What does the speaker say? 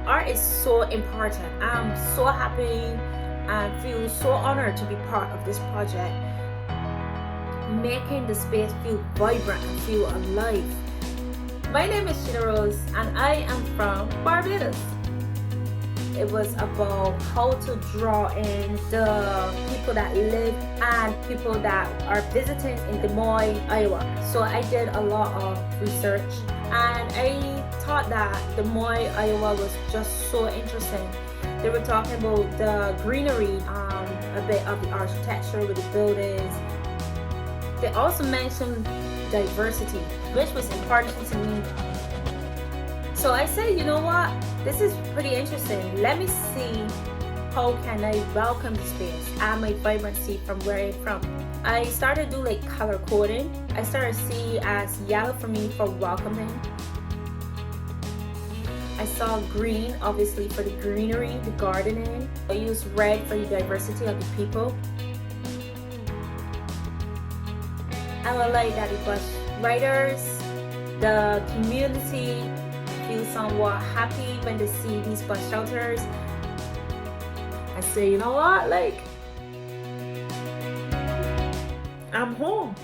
Art is so important. I'm so happy and feel so honored to be part of this project, making the space feel vibrant and feel alive. My name is Sheena Rose and I am from Barbados. It was about how to draw in the people that live and people that are visiting in Des Moines, Iowa. So I did a lot of research and I thought that Des Moines, Iowa was just so interesting. They were talking about the greenery, a bit of the architecture with the buildings. They also mentioned diversity, which was important to me. So I said, you know what? This is pretty interesting. Let me see how can I welcome the space, add my vibrancy from where I'm from. I started to do like color coding. I started to see as yellow for me for welcoming. I saw green, obviously, for the greenery, the gardening. I used red for the diversity of the people. I would like that it was writers, the community feel somewhat happy when they see these bus shelters. I say, you know what, like, I'm home.